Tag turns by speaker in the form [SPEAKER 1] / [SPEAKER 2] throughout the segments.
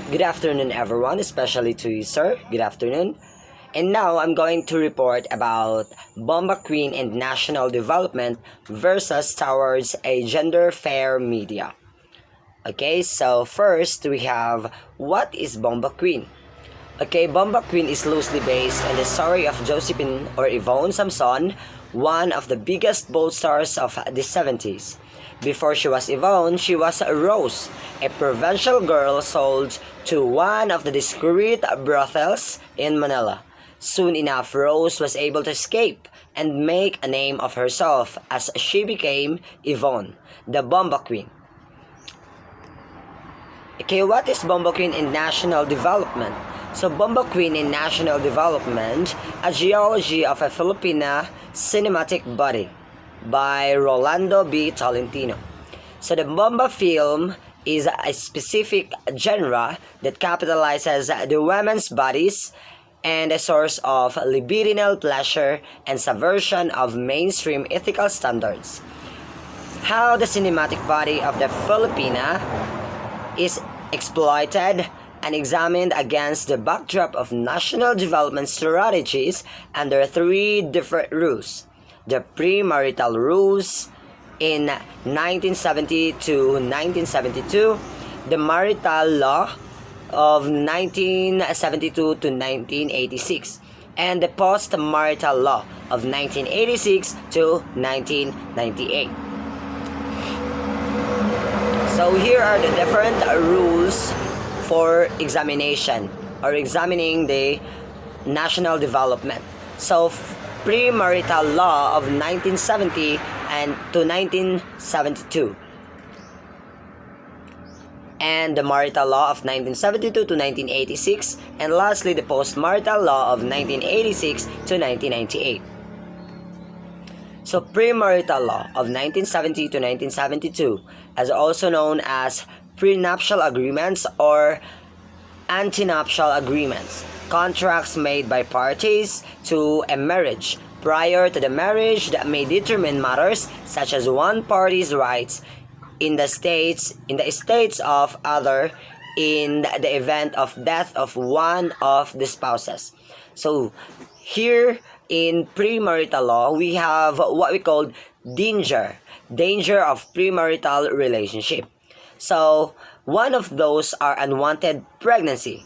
[SPEAKER 1] Good afternoon, everyone, especially to you, sir. Good afternoon. And now I'm going to report about Bomba Queen and national development versus towards a gender fair media. Okay, so first we have what is Bomba Queen? Okay, Bomba Queen is loosely based on the story of Josephine or Yvonne Samson, one of the biggest bold stars of the 70s. Before she was Yvonne, she was Rose, a provincial girl sold to one of the discreet brothels in Manila. Soon enough, Rose was able to escape and make a name of herself as she became Yvonne, the Bomba Queen. Okay, what is Bomba Queen in national development? So, Bomba Queen in national development, a geology of a Filipina cinematic body by Rolando B. Tolentino. So, the Bomba film is a specific genre that capitalizes the women's bodies and a source of libidinal pleasure and subversion of mainstream ethical standards. How the cinematic body of the Filipina is exploited and examined against the backdrop of national development strategies under three different rules. The premarital rules in 1970 to 1972, the marital law of 1972 to 1986, and the post-marital law of 1986 to 1998. So here are the different rules for examination or examining the national development. So premarital law of 1970 and to 1972, and the marital law of 1972 to 1986, and lastly the postmarital law of 1986 to 1998. So premarital law of 1970 to 1972, as also known as prenuptial agreements or antenuptial agreements, contracts made by parties to a marriage prior to the marriage that may determine matters such as one party's rights in the estates of other in the event of death of one of the spouses. So here in premarital law, we have what we call danger of premarital relationship. So one of those are unwanted pregnancy,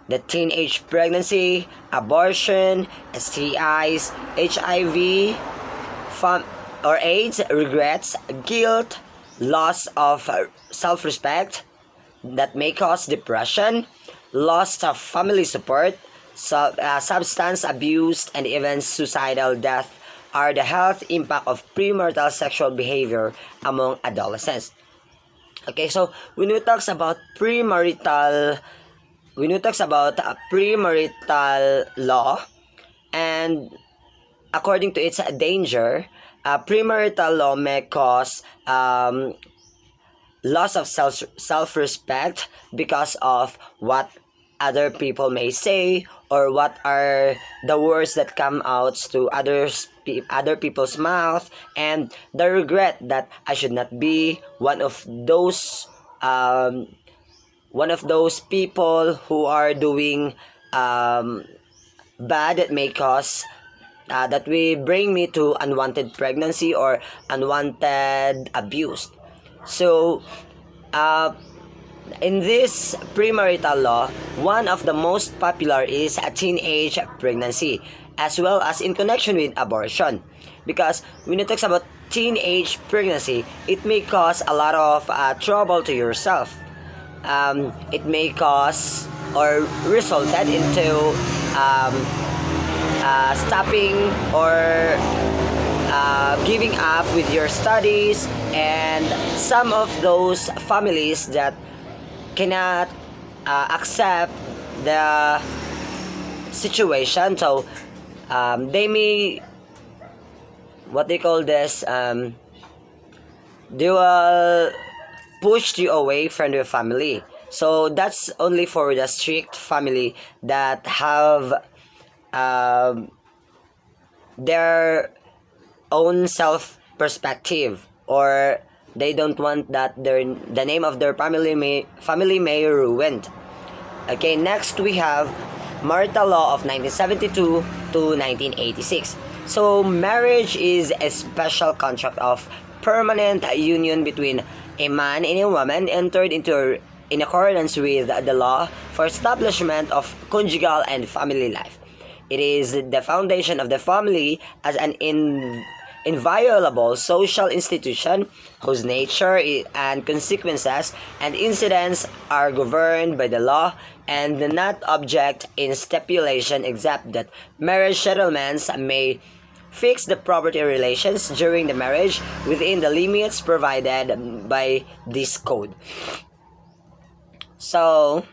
[SPEAKER 1] the teenage pregnancy, abortion, STIs, HIV, or AIDS, regrets, guilt, loss of self-respect that may cause depression, loss of family support, substance abuse, and even suicidal death are the health impact of premarital sexual behavior among adolescents. Okay, so when we talk about premarital law, and according to its danger, premarital law may cause loss of self-respect because of what other people may say, or what are the words that come out to other people's mouth, and the regret that I should not be one of those people who are doing bad, that may cause that will bring me to unwanted pregnancy or unwanted abuse. So in this premarital law, one of the most popular is a teenage pregnancy, as well as in connection with abortion. Because when it talks about teenage pregnancy, it may cause a lot of trouble to yourself. It may cause or resulted into stopping or giving up with your studies, and some of those families that cannot accept the situation, so they may, what they call this, they will push you away from your family. So that's only for the strict family that have their own self perspective, or they don't want that the name of their family may ruined. Okay, next we have marital law of 1972 to 1986. So marriage is a special contract of permanent union between a man and a woman entered into in accordance with the law for establishment of conjugal and family life. It is the foundation of the family as an inviolable social institution whose nature and consequences and incidents are governed by the law and not object in stipulation except that marriage settlements may fix the property relations during the marriage within the limits provided by this code. So,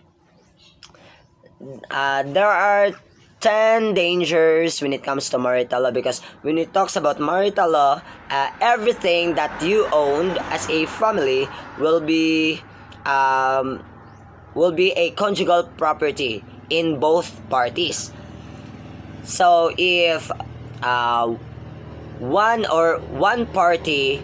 [SPEAKER 1] there are 10 dangers when it comes to marital law, because when it talks about marital law, everything that you owned as a family will be a conjugal property in both parties. So if one party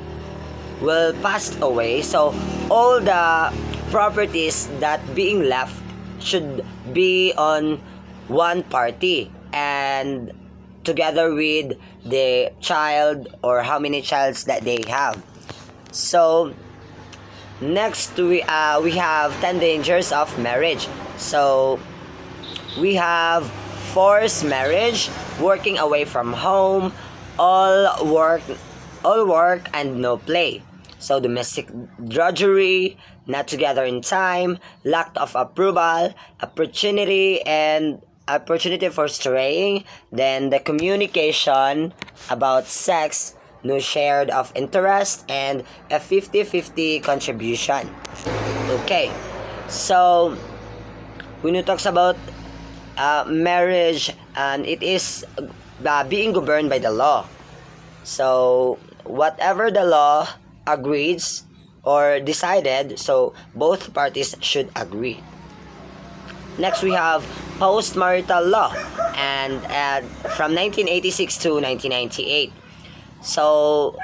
[SPEAKER 1] will pass away, so all the properties that being left should be on one party and together with the child or how many childs that they have. So next we have 10 dangers of marriage. So we have forced marriage, working away from home, all work and no play. So domestic drudgery, not together in time, lack of approval, opportunity for straying, then the communication about sex, no shared of interest, and a 50-50 contribution. Okay, so when it talks about marriage, and it is being governed by the law. So whatever the law agrees or decided, so both parties should agree. Next we have post-marital law, and from 1986 to 1998. So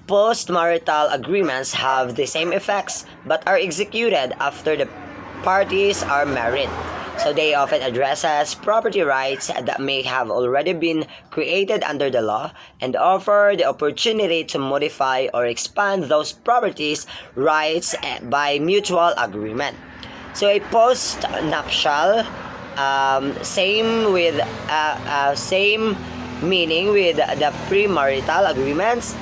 [SPEAKER 1] post-marital agreements have the same effects but are executed after the parties are married. So they often addresses property rights that may have already been created under the law and offer the opportunity to modify or expand those properties rights by mutual agreement. So a post-nuptial, same meaning with the premarital agreements.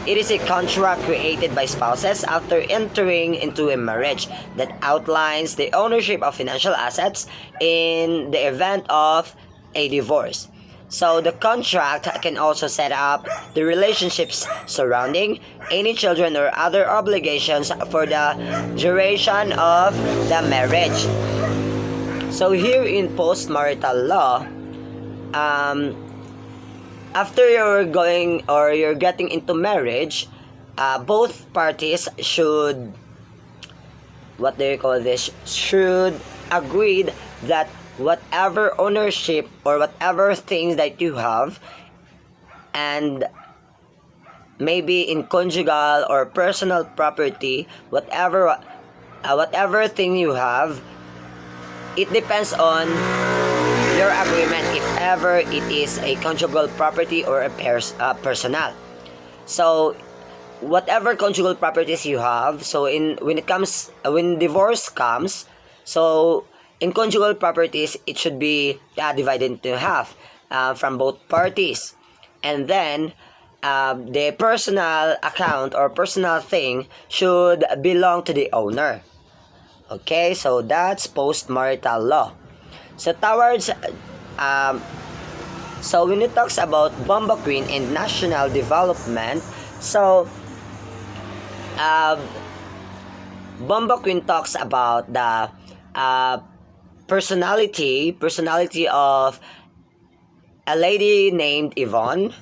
[SPEAKER 1] It is a contract created by spouses after entering into a marriage that outlines the ownership of financial assets in the event of a divorce. So the contract can also set up the relationships surrounding any children or other obligations for the duration of the marriage. So here in post-marital law, after you're getting into marriage, both parties should should agree that whatever ownership or whatever things that you have, and maybe in conjugal or personal property, whatever thing you have, it depends on your agreement if ever it is a conjugal property or a personal. So whatever conjugal properties you have, so when divorce comes, so in conjugal properties it should be divided into half from both parties, and then the personal account or personal thing should belong to the owner. Okay, so that's post-marital law. So so when it talks about Bomba Queen and national development, so Bomba Queen talks about the personality of a lady named Yvonne,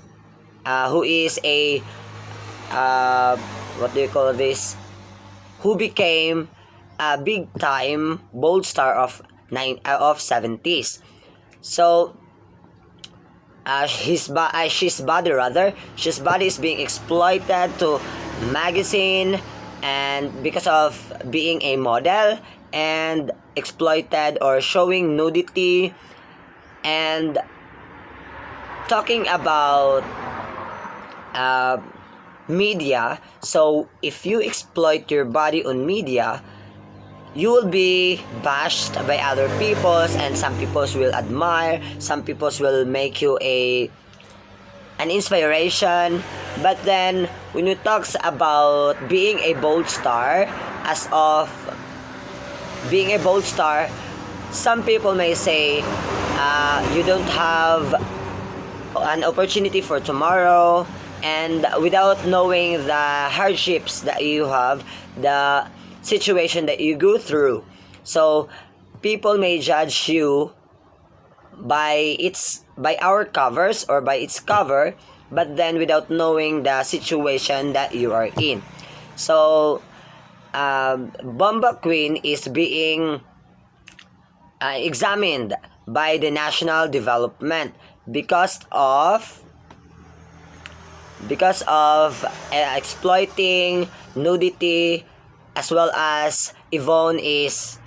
[SPEAKER 1] who is a who became a big time bold star of 70s. So his body is being exploited to magazine, and because of being a model, and exploited or showing nudity and talking about media. So if you exploit your body on media, you will be bashed by other peoples, and some peoples will admire, some peoples will make you an inspiration. But then when you talks about being a bold star, as of being a bold star, some people may say you don't have an opportunity for tomorrow, and without knowing the hardships that you have, the situation that you go through. So people may judge you by our covers or by its cover, but then without knowing the situation that you are in. So Bomba Queen is being examined by the national development because of exploiting nudity, as well as Yvonne is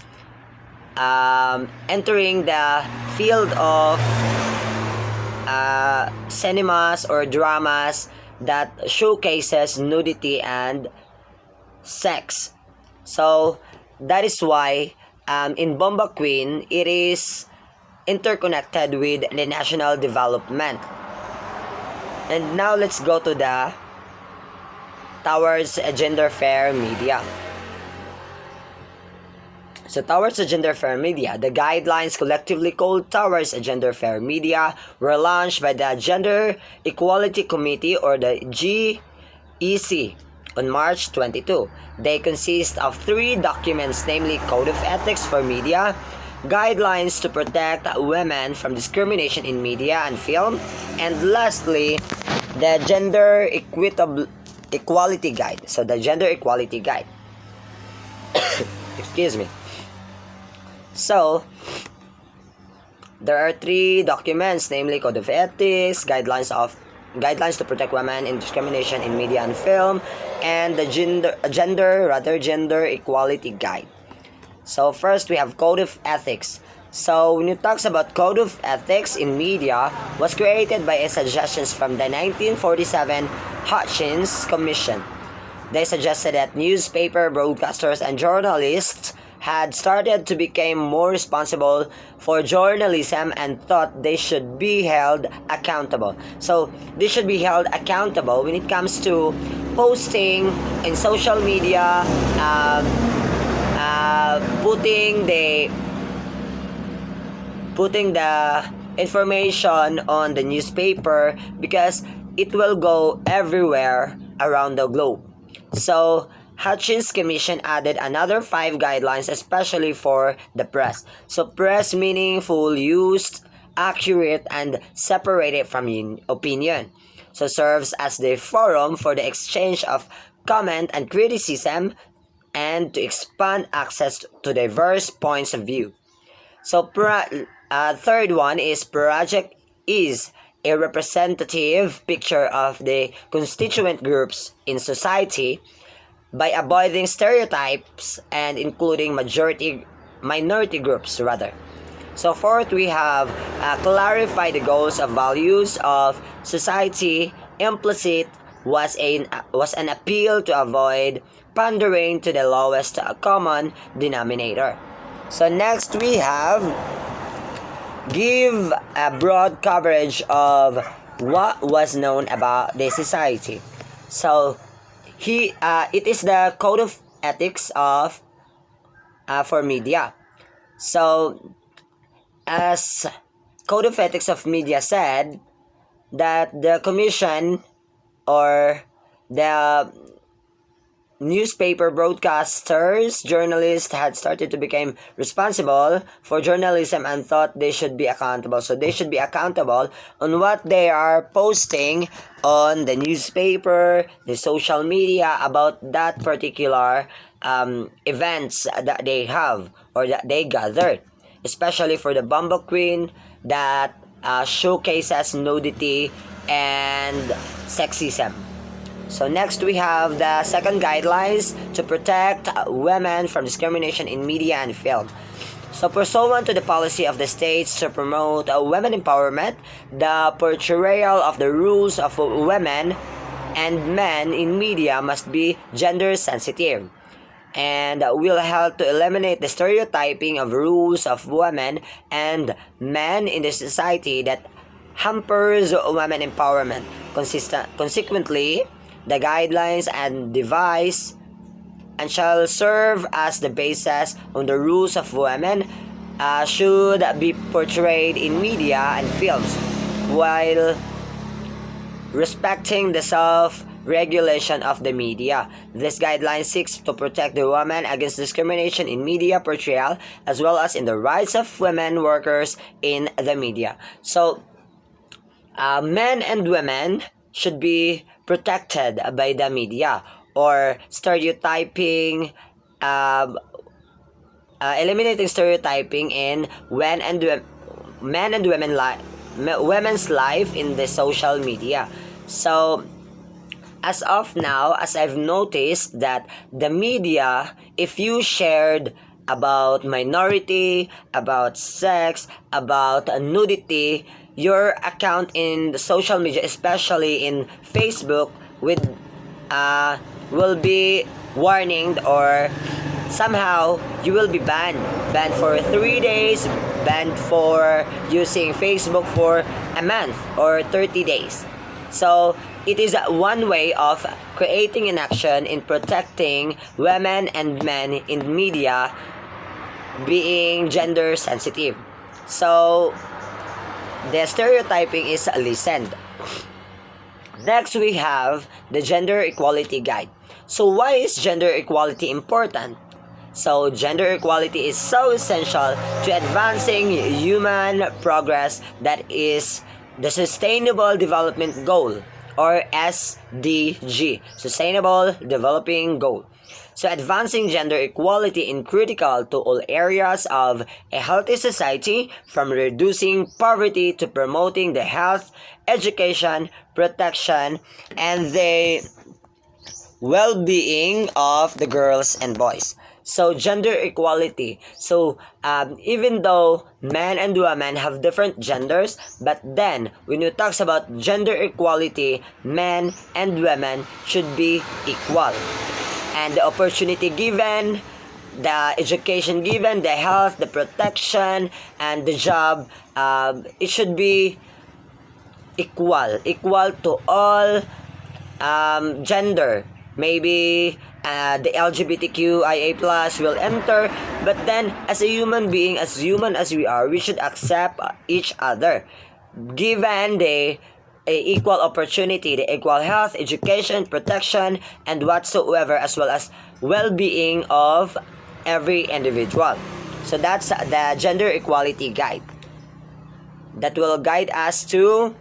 [SPEAKER 1] entering the field of cinemas or dramas that showcases nudity and sex. So that is why in Bomba Queen, it is interconnected with the national development. And now let's go to the towards a gender fair media. So towards a gender fair media, the guidelines collectively called Towards a Gender Fair Media were launched by the Gender Equality Committee, or the GEC, on March 22. They consist of 3 documents, namely Code of Ethics for Media, Guidelines to Protect Women from Discrimination in Media and Film, and lastly, the Gender Equality Guide. So the Gender Equality Guide. Excuse me. So there are 3 documents, namely Code of Ethics, Guidelines to Protect Women in Discrimination in Media and Film, and the Gender Equality Guide. So first we have Code of Ethics. So when it talks about Code of Ethics in Media, was created by a suggestions from the 1947 Hutchins Commission. They suggested that newspaper broadcasters and journalists had started to become more responsible for journalism and thought they should be held accountable. So they should be held accountable when it comes to posting in social media, putting the information on the newspaper, because it will go everywhere around the globe. So Hutchins Commission added another 5 guidelines especially for the press. So press meaningful, used, accurate, and separated from opinion. So serves as the forum for the exchange of comment and criticism, and to expand access to diverse points of view. So third one is Project is a representative picture of the constituent groups in society by avoiding stereotypes and including minority groups rather. So fourth, we have clarify the goals of values of society. Implicit was an appeal to avoid pandering to the lowest common denominator. So next we have give a broad coverage of what was known about the society. So it is the Code of Ethics of for media. So as Code of Ethics of Media said, that the commission or the newspaper broadcasters, journalists had started to become responsible for journalism and thought they should be accountable. So they should be accountable on what they are posting on the newspaper, the social media about that particular events that they have or that they gathered. Especially for the Bomba Queen that showcases nudity and sexism. So next we have the second guidelines to protect women from discrimination in media and film. So pursuant to the policy of the states to promote women empowerment, the portrayal of the rules of women and men in media must be gender sensitive, and will help to eliminate the stereotyping of rules of women and men in the society that hampers women empowerment. Consequently, the guidelines and device and shall serve as the basis on the rules of women should be portrayed in media and films, while respecting the self-regulation of the media. This guideline seeks to protect the woman against discrimination in media portrayal as well as in the rights of women workers in the media. So, men and women should be protected by the media, or stereotyping, eliminating stereotyping in men and women's life in the social media. So, as of now, as I've noticed that the media, if you shared about minority, about sex, about nudity, your account in the social media, especially in Facebook, will be warned, or somehow you will be banned for 3 days, banned for using Facebook for a month or 30 days. So it is one way of creating an action in protecting women and men in media being gender sensitive. So the stereotyping is lessened. Next, we have the Gender Equality Guide. So why is gender equality important? So gender equality is so essential to advancing human progress, that is the Sustainable Development Goal, or SDG, Sustainable Developing Goal. So advancing gender equality is critical to all areas of a healthy society, from reducing poverty to promoting the health, education, protection, and the well-being of the girls and boys. So gender equality. So even though men and women have different genders, but then when it talks about gender equality, men and women should be equal. And the opportunity given, the education given, the health, the protection, and the job, it should be equal to all gender. Maybe the LGBTQIA plus will enter, but then as a human being, as human as we are, we should accept each other, given the equal opportunity, the equal health, education, protection, and whatsoever, as well as well-being of every individual. So that's the Gender Equality Guide that will guide us to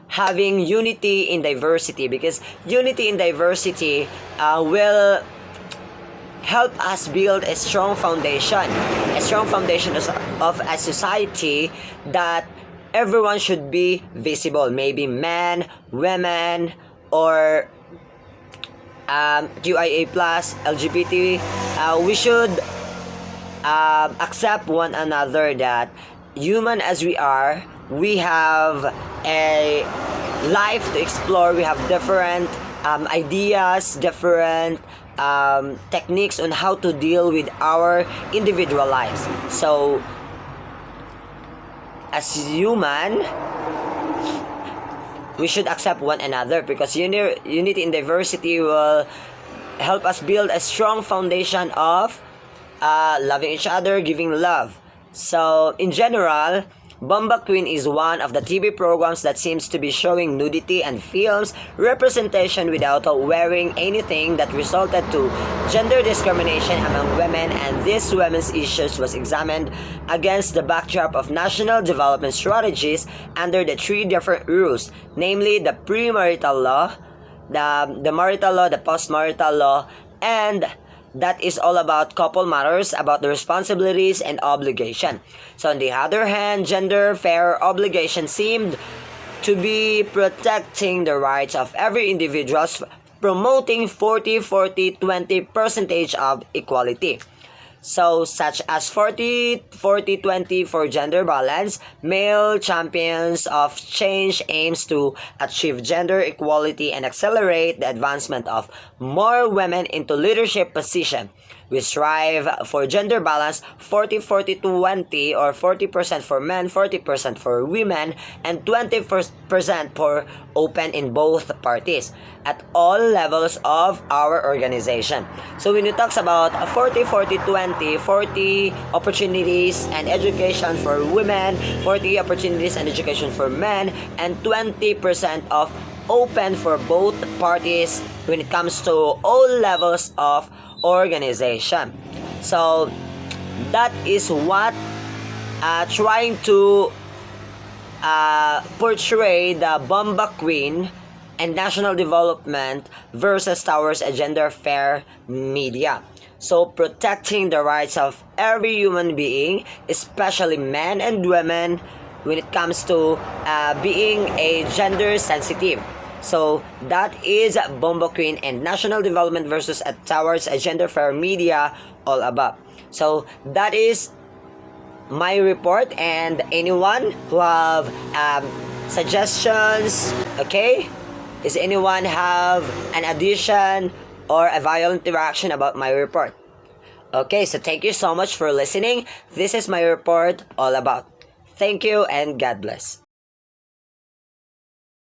[SPEAKER 1] having unity in diversity, because unity in diversity will help us build a strong foundation of a society that everyone should be visible. Maybe men, women, or QIA plus, LGBT. We should accept one another, that human as we are, we have a life to explore. We have different ideas, different techniques on how to deal with our individual lives. So as human, we should accept one another, because unity in diversity will help us build a strong foundation of loving each other, giving love. So in general, Bomba Queen is one of the TV programs that seems to be showing nudity and films representation without wearing anything, that resulted to gender discrimination among women, and this women's issues was examined against the backdrop of national development strategies under the 3 different rules, namely the premarital law, the marital law, the postmarital law, and that is all about couple matters, about the responsibilities and obligation. So on the other hand, gender fair obligation seemed to be protecting the rights of every individual, promoting 40-40-20 percentage of equality. So, such as 40-40-20 for gender balance, Male Champions of Change aims to achieve gender equality and accelerate the advancement of more women into leadership positions. We strive for gender balance 40-40-20 or 40% for men, 40% for women, and 20% for open in both parties at all levels of our organization. So when it talks about 40-40-20, 40 opportunities and education for women, 40 opportunities and education for men, and 20% of open for both parties when it comes to all levels of organization. So that is what trying to portray the Bomba Queen and national development versus Towers Agenda Fair media. So protecting the rights of every human being, especially men and women, when it comes to being a gender sensitive. So that is Bomba Queen and national development versus Towers Agenda Fair media all about. So that is my report, and anyone who have suggestions, okay? Does anyone have an addition or a violent interaction about my report? Okay, so thank you so much for listening. This is my report all about. Thank you and God bless.